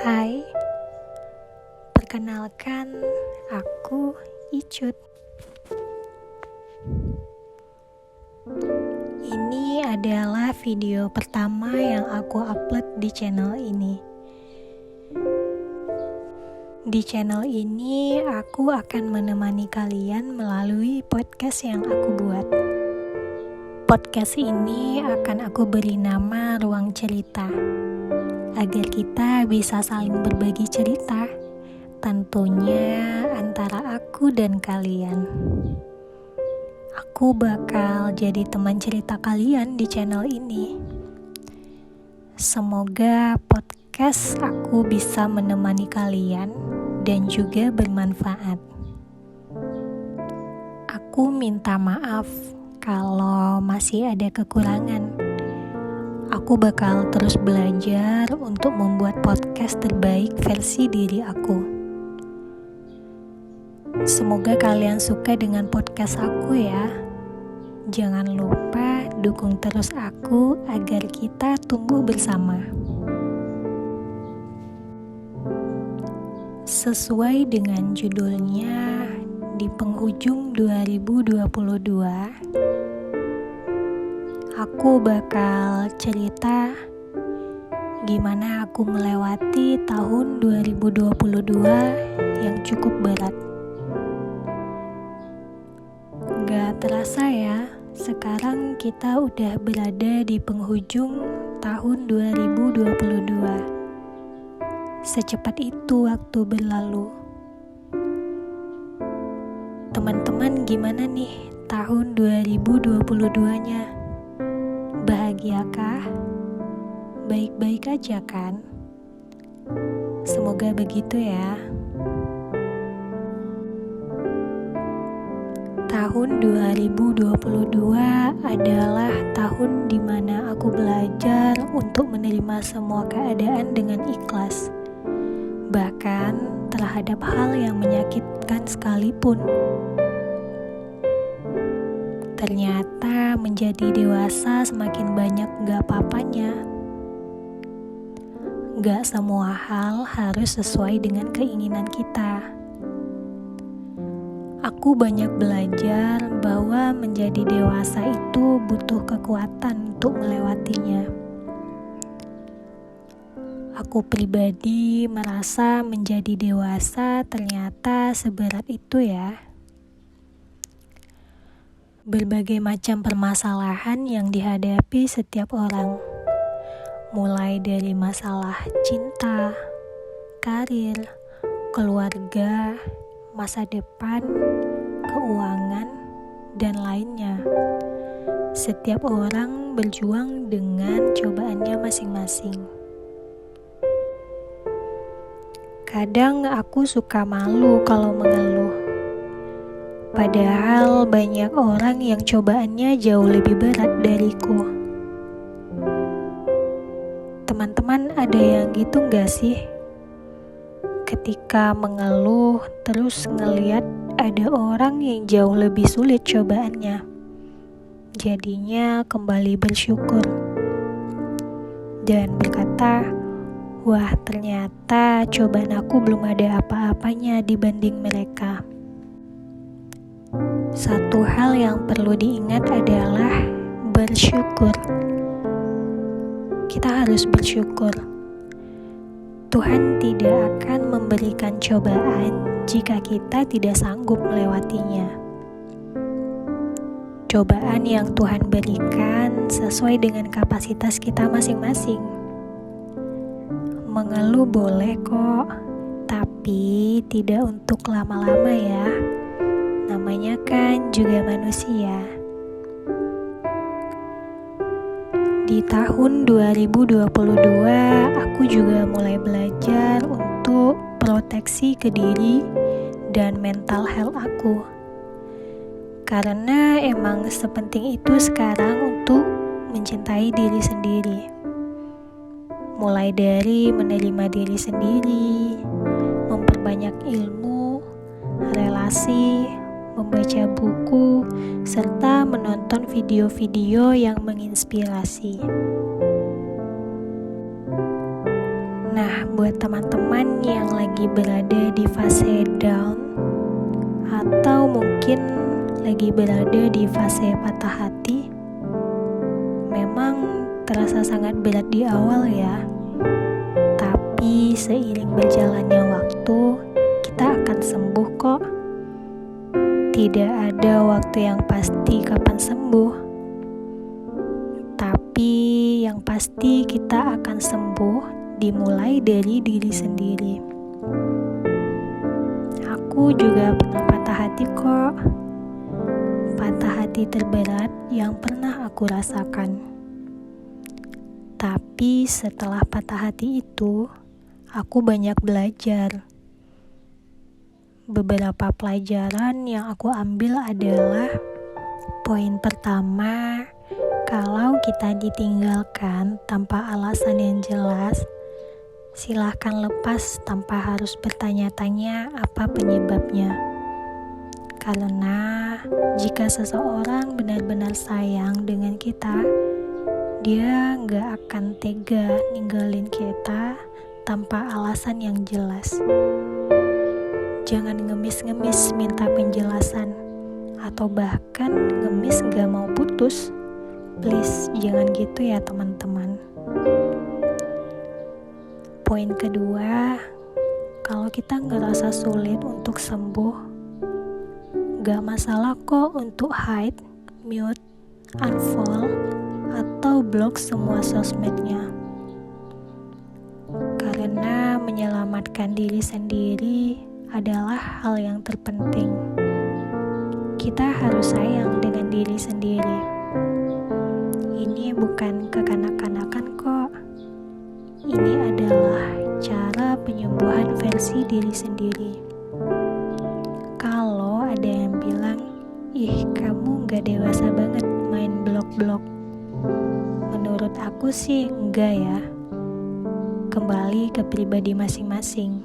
Hai, perkenalkan aku Icut. Ini adalah video pertama yang aku upload di channel ini. Di channel ini aku akan menemani kalian melalui podcast yang aku buat. Podcast ini akan aku beri nama Ruang Cerita, agar kita bisa saling berbagi cerita, tentunya antara aku dan kalian. Aku bakal jadi teman cerita kalian di channel ini. Semoga podcast aku bisa menemani kalian dan juga bermanfaat. Aku minta maaf kalau masih ada kekurangan. Aku bakal terus belajar untuk membuat podcast terbaik versi diri aku. Semoga kalian suka dengan podcast aku ya. Jangan lupa dukung terus aku agar kita tumbuh bersama. Sesuai dengan judulnya, di penghujung 2022, aku bakal cerita gimana aku melewati tahun 2022 yang cukup berat. Gak terasa ya, sekarang kita udah berada di penghujung tahun 2022. Secepat itu waktu berlalu. Teman-teman gimana nih tahun 2022-nya? Bahagiakah? Baik-baik aja kan? Semoga begitu ya. Tahun 2022 adalah tahun di mana aku belajar untuk menerima semua keadaan dengan ikhlas. Bahkan terhadap hal yang menyakitkan sekalipun. Ternyata menjadi dewasa semakin banyak gak apa-apanya. Gak semua hal harus sesuai dengan keinginan kita. Aku banyak belajar bahwa menjadi dewasa itu butuh kekuatan untuk melewatinya. Aku pribadi merasa menjadi dewasa ternyata seberat itu ya. Berbagai macam permasalahan yang dihadapi setiap orang. Mulai dari masalah cinta, karir, keluarga, masa depan, keuangan, dan lainnya. Setiap orang berjuang dengan cobaannya masing-masing. Kadang aku suka malu kalau mengeluh. Padahal banyak orang yang cobaannya jauh lebih berat dariku. Teman-teman ada yang gitu gak sih? Ketika mengeluh terus ngeliat ada orang yang jauh lebih sulit cobaannya, jadinya kembali bersyukur dan berkata, wah ternyata cobaan aku belum ada apa-apanya dibanding mereka. Satu hal yang perlu diingat adalah bersyukur. Kita harus bersyukur. Tuhan tidak akan memberikan cobaan jika kita tidak sanggup melewatinya. Cobaan yang Tuhan berikan sesuai dengan kapasitas kita masing-masing. Mengeluh boleh kok, tapi tidak untuk lama-lama ya. Namanya kan juga manusia. Di tahun 2022, aku juga mulai belajar untuk proteksi ke diri dan mental health aku. Karena emang sepenting itu sekarang untuk mencintai diri sendiri. Mulai dari menerima diri sendiri, memperbanyak ilmu, relasi, membaca buku, serta menonton video-video yang menginspirasi. Nah, Nah, buat teman-teman yang lagi berada di fase down atau mungkin lagi berada di fase patah hati, memang terasa sangat berat di awal ya. Tapi seiring berjalannya waktu, kita akan sembuh kok. Tidak ada waktu yang pasti kapan sembuh. Tapi yang pasti kita akan sembuh dimulai dari diri sendiri. Aku juga pernah patah hati kok. Patah hati terberat yang pernah aku rasakan. Tapi setelah patah hati itu, aku banyak belajar. Beberapa pelajaran yang aku ambil adalah: poin pertama, kalau kita ditinggalkan tanpa alasan yang jelas, silahkan lepas tanpa harus bertanya-tanya apa penyebabnya. Karena jika seseorang benar-benar sayang dengan kita, dia gak akan tega ninggalin kita tanpa alasan yang jelas. Jangan ngemis-ngemis minta penjelasan, atau bahkan ngemis gak mau putus. Please, jangan gitu ya teman-teman. Poin kedua, kalau kita ngerasa sulit untuk sembuh, gak masalah kok untuk hide, mute, unfollow, atau blok semua sosmednya. Karena menyelamatkan diri sendiri adalah hal yang terpenting. Kita harus sayang dengan diri sendiri. Ini bukan kekanak-kanakan kok. Ini adalah cara penyembuhan versi diri sendiri. Kalau ada yang bilang, "Ih, kamu gak dewasa banget main blok-blok." Menurut aku sih enggak ya. Kembali ke pribadi masing-masing.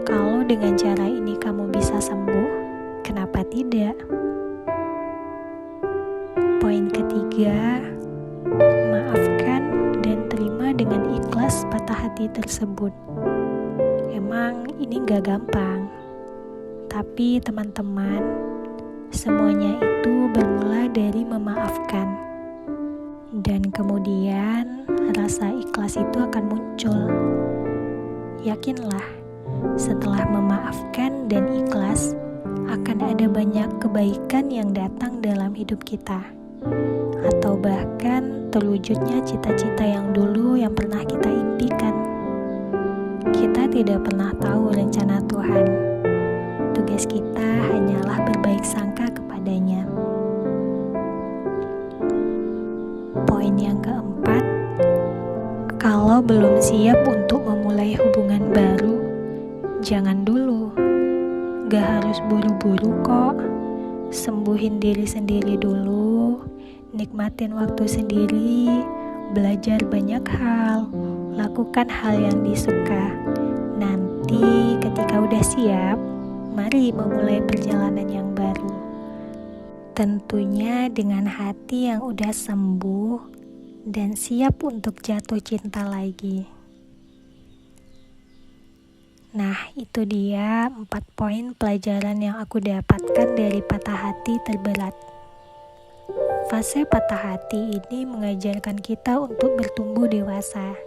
Kalau dengan cara ini kamu bisa sembuh, kenapa tidak? Poin ketiga, maafkan dan terima dengan ikhlas patah hati tersebut. Emang ini gak gampang, tapi teman-teman, semuanya itu bermula dari memaafkan. Dan kemudian rasa ikhlas itu akan muncul. Yakinlah, setelah memaafkan dan ikhlas, akan ada banyak kebaikan yang datang dalam hidup kita. Atau bahkan terwujudnya cita-cita yang dulu yang pernah kita impikan. Kita tidak pernah tahu rencana Tuhan. Tugas kita hanyalah berbaik sangka kepadanya. Poin yang keempat, kalau belum siap untuk memulai hubungan baru, jangan dulu. Gak harus buru-buru kok. Sembuhin diri sendiri dulu, nikmatin waktu sendiri, belajar banyak hal, lakukan hal yang disuka. Nanti ketika udah siap, mari memulai perjalanan yang baru. Tentunya dengan hati yang udah sembuh dan siap untuk jatuh cinta lagi. Nah, itu dia 4 poin pelajaran yang aku dapatkan dari patah hati terberat. Fase patah hati ini mengajarkan kita untuk bertumbuh dewasa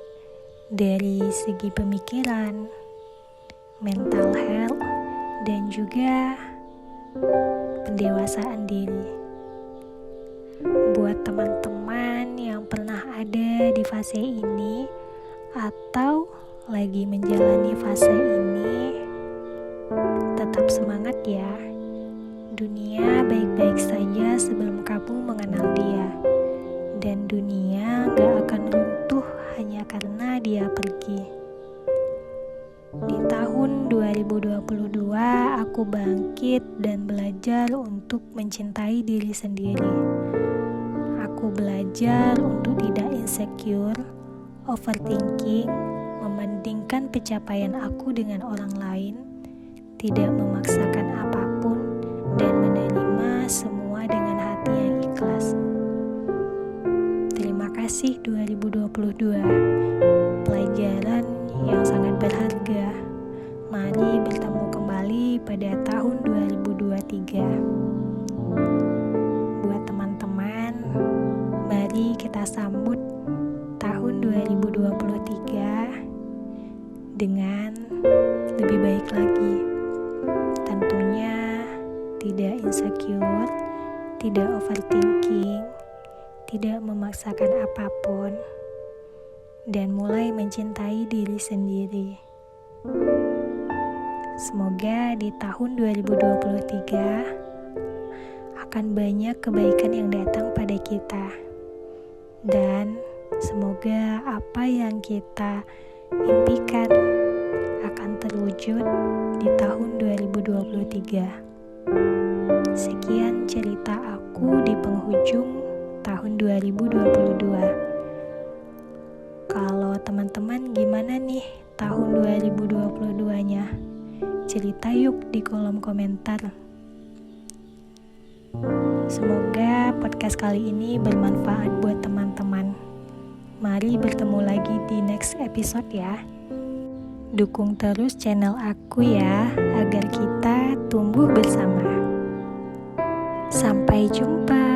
dari segi pemikiran, mental health, dan juga pendewasaan diri. Buat teman-teman yang pernah ada di fase ini atau lagi menjalani fase ini, tetap semangat ya. Dunia baik-baik saja sebelum kamu mengenal dia. Dan dunia gak akan runtuh hanya karena dia pergi. Di tahun 2022 aku bangkit dan belajar untuk mencintai diri sendiri. Aku belajar untuk tidak insecure, overthinking, membandingkan pencapaian aku dengan orang lain, tidak memaksakan apapun, dan menerima semua dengan hati yang ikhlas. Terima kasih 2022. pelajaran yang sangat berharga. Mari bertemu kembali pada tahun 2023. Buat teman-teman, mari kita sambut tahun 2023 dengan lebih baik lagi. Tentunya tidak insecure, tidak overthinking, tidak memaksakan apapun, dan mulai mencintai diri sendiri. Semoga di tahun 2023 akan banyak kebaikan yang datang pada kita, dan semoga apa yang kita impikan akan terwujud di tahun 2023. Sekian cerita aku di penghujung tahun 2022. Kalau teman-teman gimana nih tahun 2022-nya? Cerita yuk di kolom komentar. Semoga podcast kali ini bermanfaat buat teman-teman. Mari bertemu lagi di next episode ya. Dukung terus channel aku ya, agar kita tumbuh bersama. Sampai jumpa.